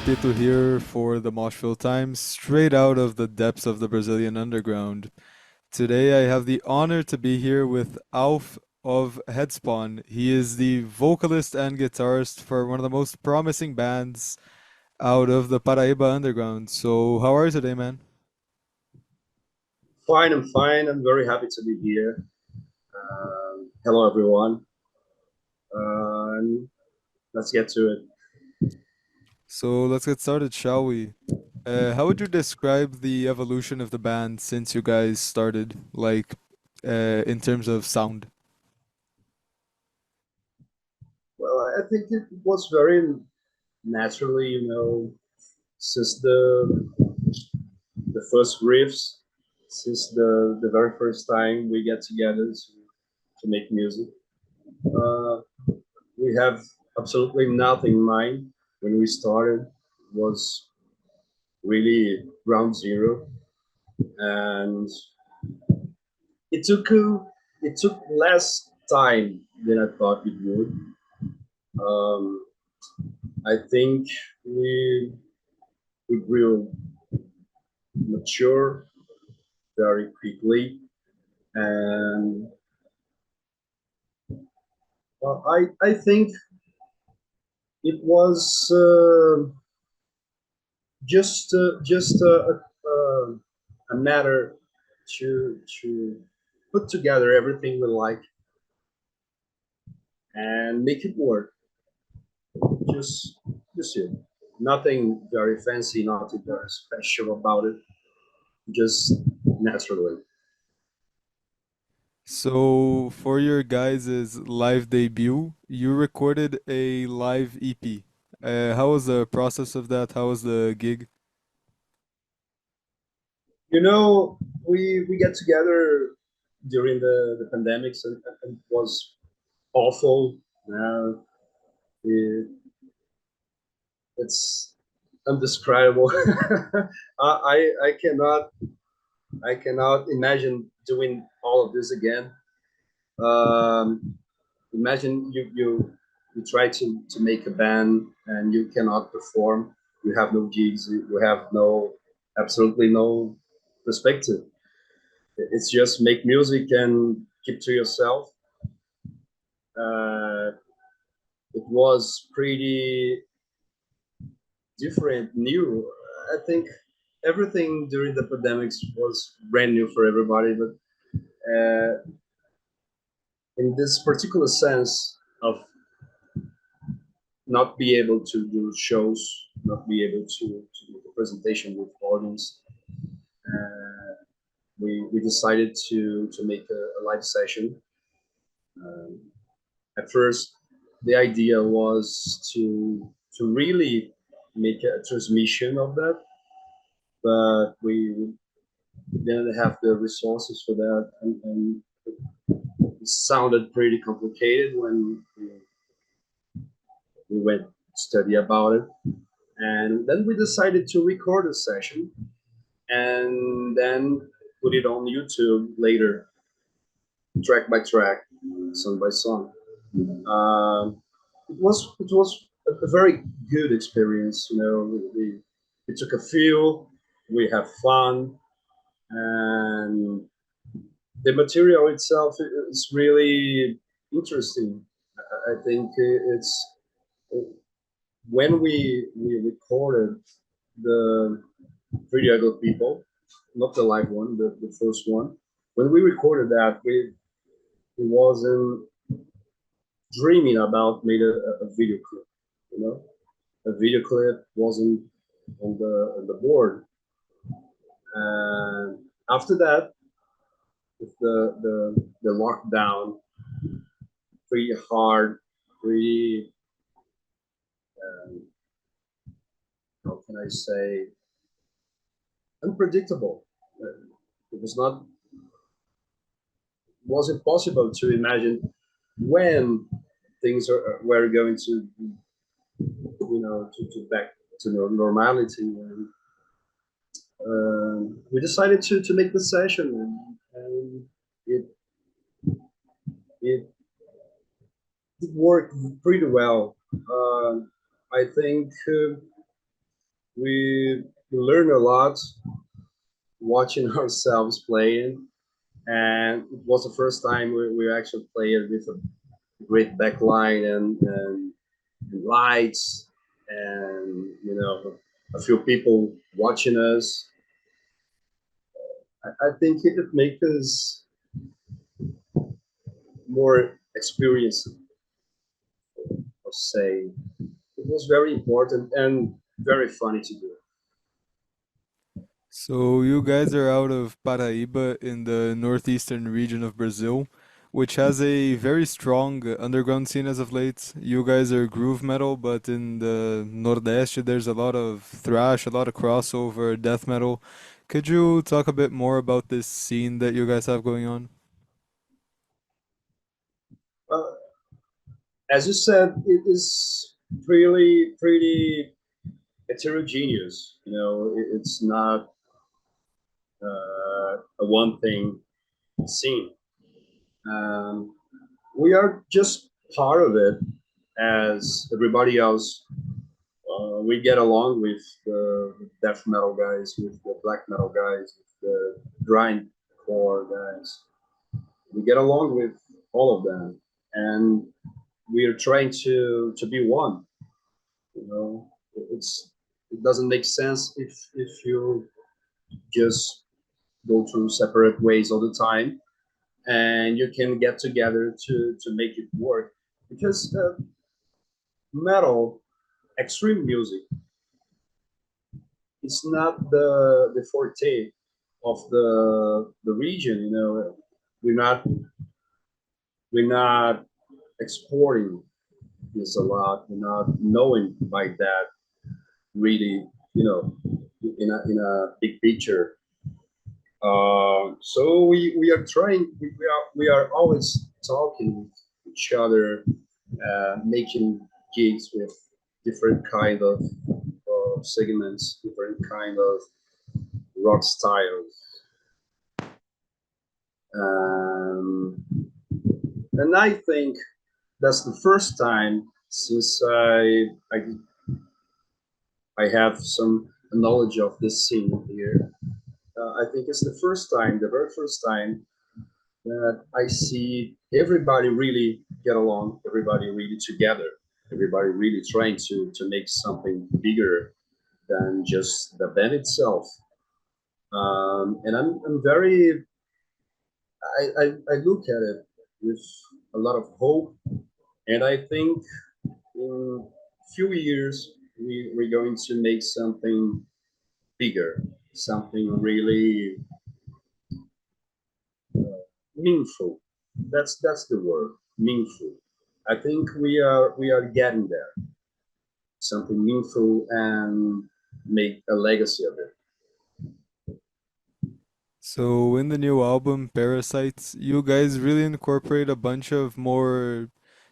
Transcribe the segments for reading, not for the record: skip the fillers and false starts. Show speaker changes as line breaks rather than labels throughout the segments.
Tito here for the Moshville Times, straight out of the depths of the Brazilian underground. Today I have the honor to be here with Alf of Headspawn. He is the vocalist and guitarist for one of the most promising bands out of the Paraíba underground. So, how are you today, man?
Fine, I'm fine. I'm very happy to be here. Hello, everyone. Um, let's get to it.
So, let's get started, shall we? How would you describe the evolution of the band since you guys started, in terms of sound?
Well, I think it was very naturally, since the first riffs, since the very first time we get together to make music. Uh, we have absolutely nothing in mind when we started. It was really ground zero, and it took uh, it took less time than I thought it would. Um, I think we grew mature very quickly, and I think it was just a matter to put together everything we like and make it work. Just just it. Nothing very fancy, nothing very special about it. Just naturally.
So, for your guys' live debut, you recorded a live EP. How was the process of that? How was the gig?
We get together during the pandemics, and it was awful. It, it's undescribable. I cannot imagine doing all of this again. Um, Imagine you try to make a band and you cannot perform. You have no gigs. You have no absolutely no perspective. It's just make music and keep to yourself. Uh, it was pretty different, new. I think everything during the pandemics was brand new for everybody, but in this particular sense of not be able to do shows, not be able to do the presentation with audience, uh, we decided to make a live session. Um, at first, the idea was to really make a transmission of that, but we didn't have the resources for that, and it sounded pretty complicated when we went to study about it. And then we decided to record a session and then put it on YouTube later, track by track, song by song. It was a very good experience. We took a feel, we have fun, and the material itself is really interesting. I think it's when we recorded the Pretty Ugly People, not the live one, the first one. When we recorded that, we wasn't dreaming about made a video clip. You know, a video clip wasn't on the board. And after that, with the lockdown, pretty hard, pretty how can I say unpredictable. It was not wasn't possible to imagine when things were going to to back to normality. And we decided to make the session, and it it, it worked pretty well. I think we learn a lot watching ourselves playing, and it was the first time we actually played with a great backline and lights, and a few people watching us. I think it would make us more experienced, I'll say. It was very important and very funny to do.
So you guys are out of Paraíba in the northeastern region of Brazil, which has a very strong underground scene as of late. You guys are groove metal, but in the Nordeste there's a lot of thrash, a lot of crossover, death metal. Could you talk a bit more about this scene that you guys have going on?
uh, as you said, it is pretty heterogeneous. It's not a one thing scene. Um, we are just part of it, as everybody else. We get along with the death metal guys, with the black metal guys, with the grindcore guys. We get along with all of them, and we are trying to be one. You know, it doesn't make sense if you just go through separate ways all the time, and you can get together to make it work. Because metal, extreme music, it's not the forte of the region. We're not we're not exporting this a lot. We're not knowing by that really, in a big picture. So we are trying. We are always talking with each other, making gigs with different kind of segments, different kind of rock styles. Um, and I think that's the first time since I have some knowledge of this scene here. I think it's the very first time that I see everybody really get along, everybody really together, everybody really trying to make something bigger than just the band itself. And I'm very I look at it with a lot of hope, and I think in a few years we're going to make something bigger, something really meaningful. That's the word, meaningful. I think we are getting there, something meaningful, and make a legacy of it.
So in the new album, Parasites, you guys really incorporate a bunch of more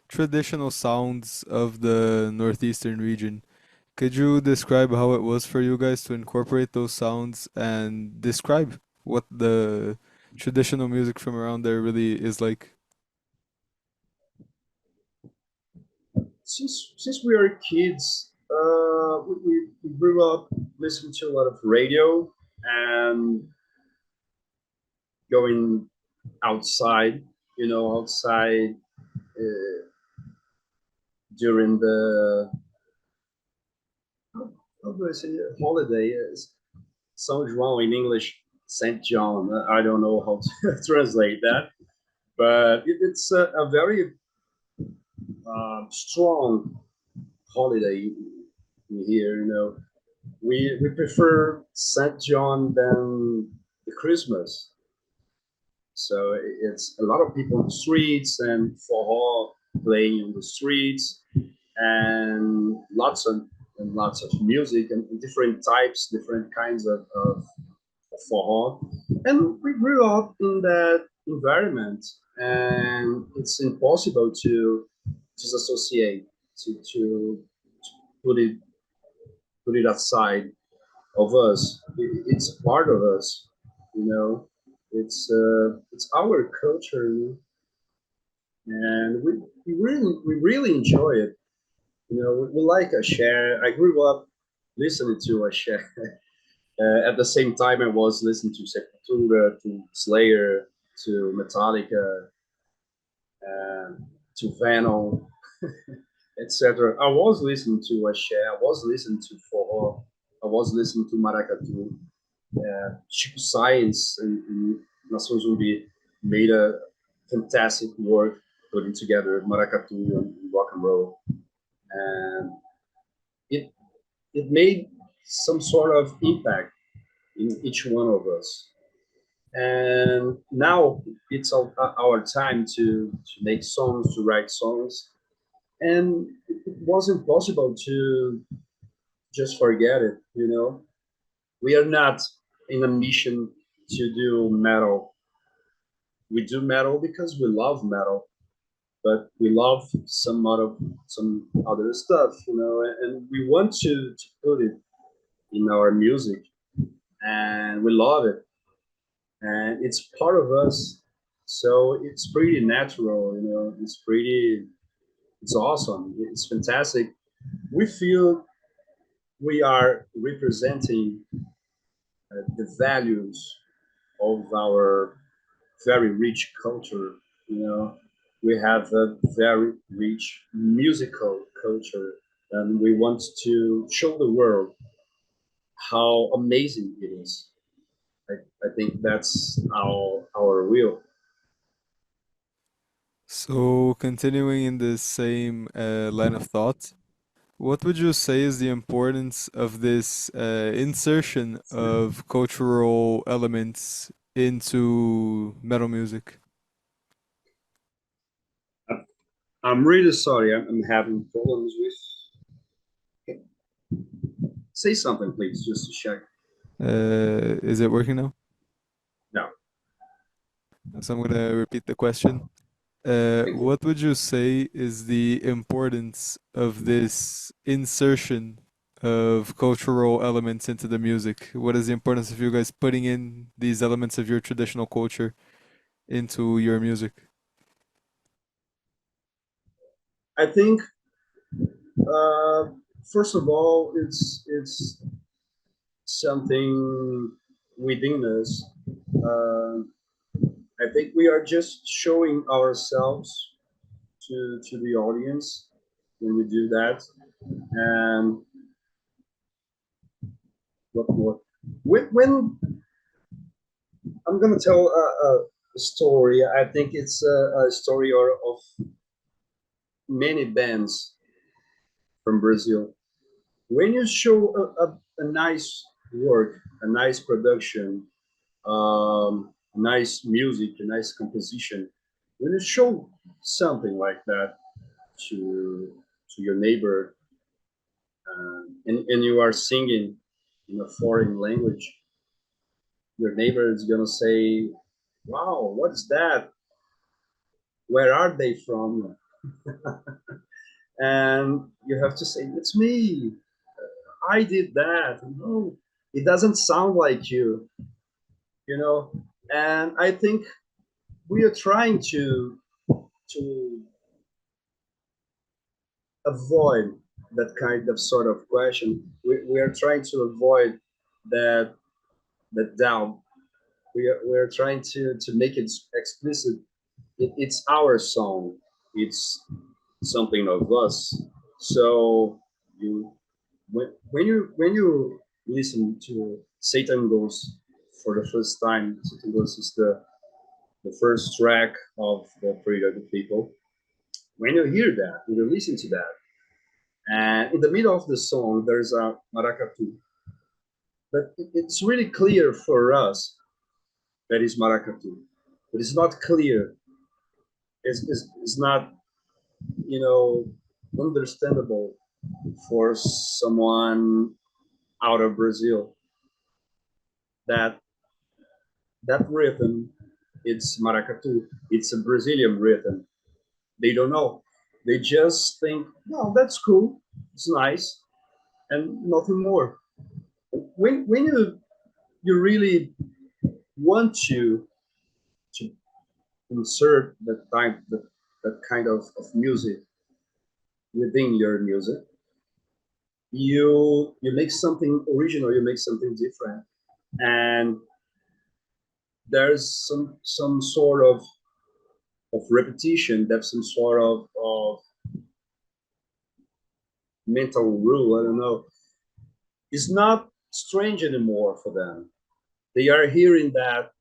traditional sounds of the northeastern region. Could you describe how it was for you guys to incorporate those sounds and describe what the traditional music from around there really is like?
Since we are kids, we grew up listening to a lot of radio and going outside, outside uh, during the how do I say it? Holiday. São João in English, Saint John. I don't know how to translate that, but it's a very strong holiday here. We prefer Saint John than the Christmas. So it's a lot of people on the streets and forró playing in the streets, and lots of music and different types, different kinds of forró. And we grew up in that environment, and it's impossible to disassociate, to put it put it aside of us. It's a part of us, you know. It's our culture, and we really enjoy it. We like a share. I grew up listening to Ashe. At the same time, I was listening to Sepultura, to Slayer, to Metallica, to Venom, etc. I was listening to Ashe. I was listening to Forró. I was listening to Maracatu. Chico Science and Nação Zumbi made a fantastic work putting together Maracatu and rock and roll, and it it made some sort of impact in each one of us. And now it's our time to make songs, to write songs, and it wasn't possible to just forget it. We are not in a mission to do metal. We do metal because we love metal, but we love some other stuff, and we want to put it in our music, and we love it, and it's part of us. So it's pretty natural, it's awesome, it's fantastic. We feel we are representing the values of our very rich culture. We have a very rich musical culture, and we want to show the world how amazing it is. I think that's our will.
So, continuing in this same line of thought, what would you say is the importance of this insertion of cultural elements into metal music?
I'm really sorry. I'm having problems with. Say something, please, just to check.
Is it working now?
No,
So I'm gonna repeat the question.
thank you.
What would you say is the importance of this insertion of cultural elements into the music? What is the importance of you guys putting in these elements of your traditional culture into your music?
I think uh, first of all, it's something within us. Uh, I think we are just showing ourselves to the audience when we do that. And what more? When I'm gonna tell a story, I think it's a story of many bands from Brazil. When you show a nice work, a nice production, nice music, a nice composition, when you show something like that to your neighbor, and you are singing in a foreign language, your neighbor is gonna say, "Wow, what's that? Where are they from?" And you have to say, "It's me. I did that." No, it doesn't sound like you know. And I think we are trying to avoid that kind of sort of question. We are trying to avoid that that doubt. We are trying to make it explicit. It's our song. It's something of us. So you when you listen to Satan Goes for the first time, Satan Goes is the first track of the Pretty Ugly People. When you hear that, when you listen to that, and in the middle of the song, there's a maracatu. But it's really clear for us that it's maracatu. But it's not clear. It's not, you know, understandable for someone out of Brazil that that rhythm, it's maracatu. It's a Brazilian rhythm. They don't know. They just think, no, that's cool. It's nice, and nothing more. When you really want to insert that kind of music within your music, you make something original, you make something different, and there's some sort of repetition. There's some sort of mental rule. I don't know. It's not strange anymore for them. They are hearing that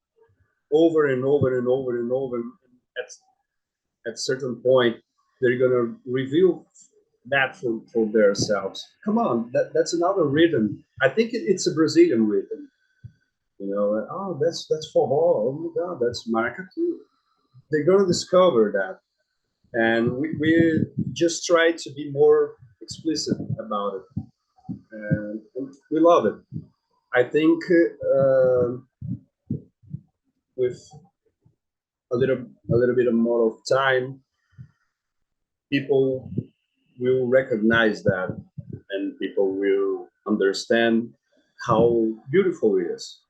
over and over and over and over. At certain point, they're gonna reveal that for themselves. Come on, that's another rhythm. I think it's a Brazilian rhythm. You know, oh, that's forró. Oh my God, that's maracatu. They're gonna discover that, and we just try to be more explicit about it, and we love it. I think with a little bit more of time, people will recognize that, and people will understand how beautiful it is.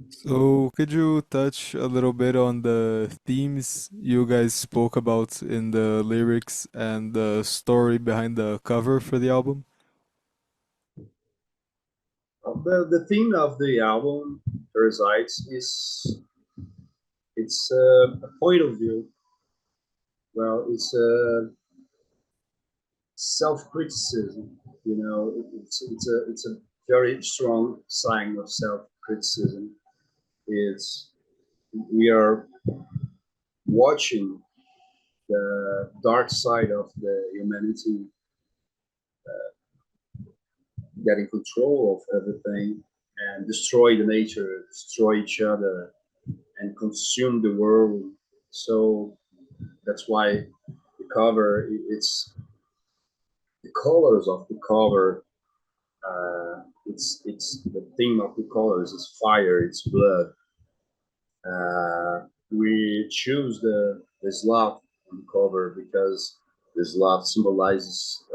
So, could you touch a little bit on the themes you guys spoke about in the lyrics and the story behind the cover for the album?
The theme of the album, Parasites, is it's a point of view. Well, it's a self-criticism. You know, it's a very strong sign of self-criticism. It's we are watching the dark side of the humanity getting control of everything and destroy the nature, destroy each other, and consume the world. So that's why the cover, it's the colors of the cover. It's the theme of the colors. It's fire. It's blood. We choose the Slav on the cover because the Slav symbolizes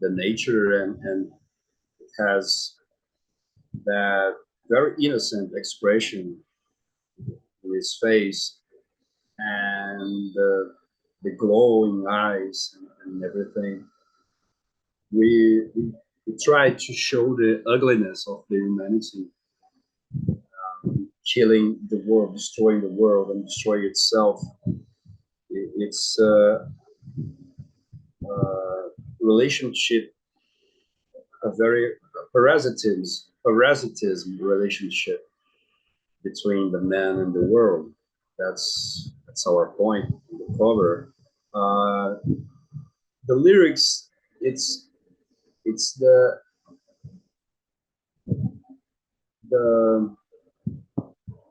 the nature, and it has that very innocent expression in his face, and the glowing eyes, and everything. We try to show the ugliness of the humanity, killing the world, destroying the world, and destroying itself. It's relationship, a very parasitism relationship between the man and the world. That's our point in the cover. Uh, the lyrics, it's the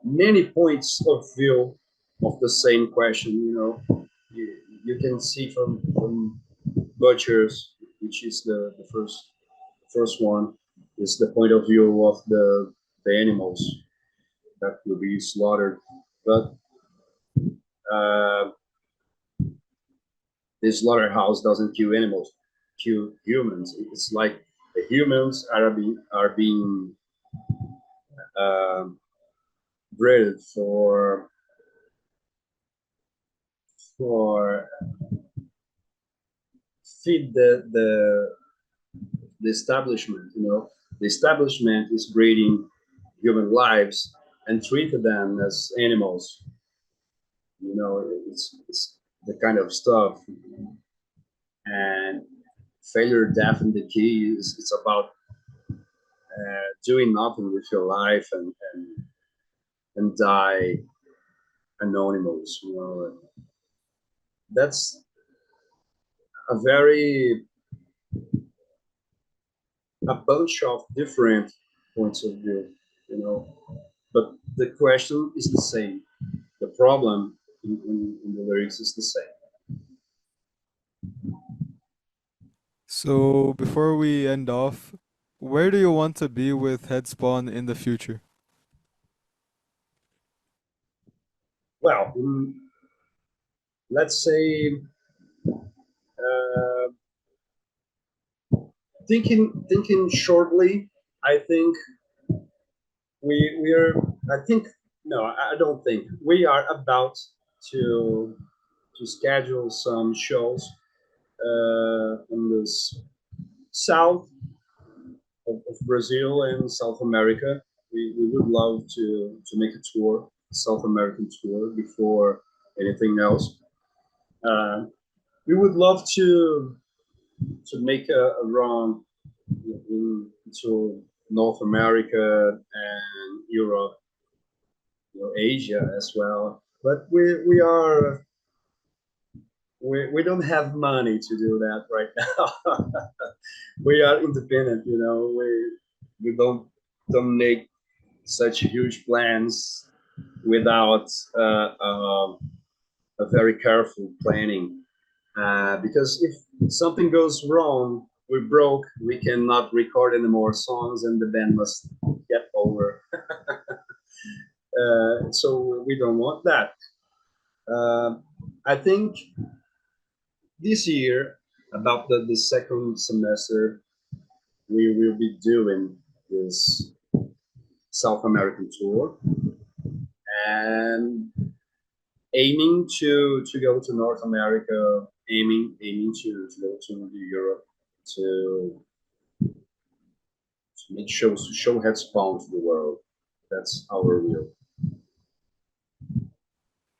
many points of view of the same question. You know, you can see from butchers, which is the first one, is the point of view of the animals that will be slaughtered. But uh, this slaughterhouse doesn't kill animals, kill humans. It's like the humans are being um, bred for feed the establishment. You know, the establishment is breeding human lives and treated them as animals. You know, it's the kind of stuff. And failure, death, and decay is it's about doing nothing with your life, and die anonymous. You know, that's a very a bunch of different points of view. You know, but the question is the same. The problem in the lyrics is the same.
So, before we end off, where do you want to be with Headspawn in the future?
Well, let's say uh, thinking shortly. I think we are. I think no, I don't think we are about to to schedule some shows in the south of Brazil and South America. We would love to make a tour, South American tour, before anything else. Uh, we would love to make a run into North America and Europe, Asia as well. But we don't have money to do that right now. We are independent, we don't make such huge plans without a very careful planning. Because if something goes wrong, we broke, we cannot record any more songs, and the band must get over. So we don't want that. Uh, I think this year, about the second semester, we will be doing this South American tour and aiming to go to North America, aiming to go to Europe to make shows, to show Headspawn to the world. That's our will.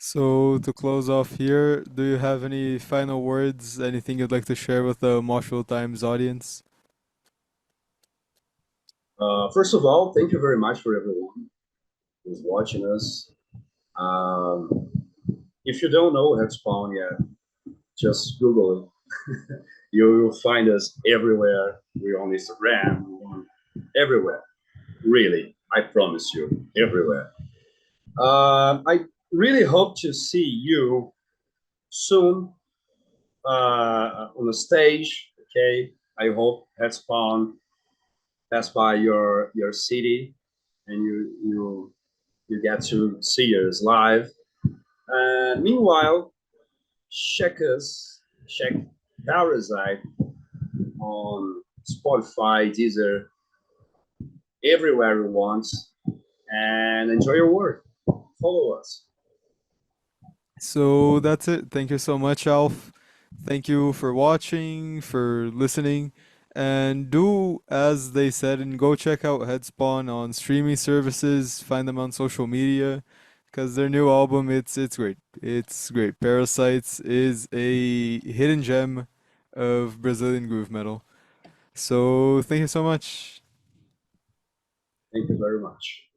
So to close off here, do you have any final words, anything you'd like to share with the Moshville Times audience?
First of all, thank you very much for everyone who's watching us. Um, if you don't know Headspawn yet, just Google it. You will find us everywhere. We're on Instagram, we're on everywhere. Really, I promise you, everywhere. I really hope to see you soon on the stage. Okay, I hope Headspawn pass by your city and you get to see us live. Meanwhile, check Parasite on Spotify, Deezer, everywhere you want, and enjoy your work. Follow us.
So that's it. Thank you so much, Alf. Thank you for watching, for listening, and do as they said and go check out Headspawn on streaming services. Find them on social media, because their new album it's great. It's great. Parasites is a hidden gem of Brazilian groove metal. So thank you so much.
Thank you very much.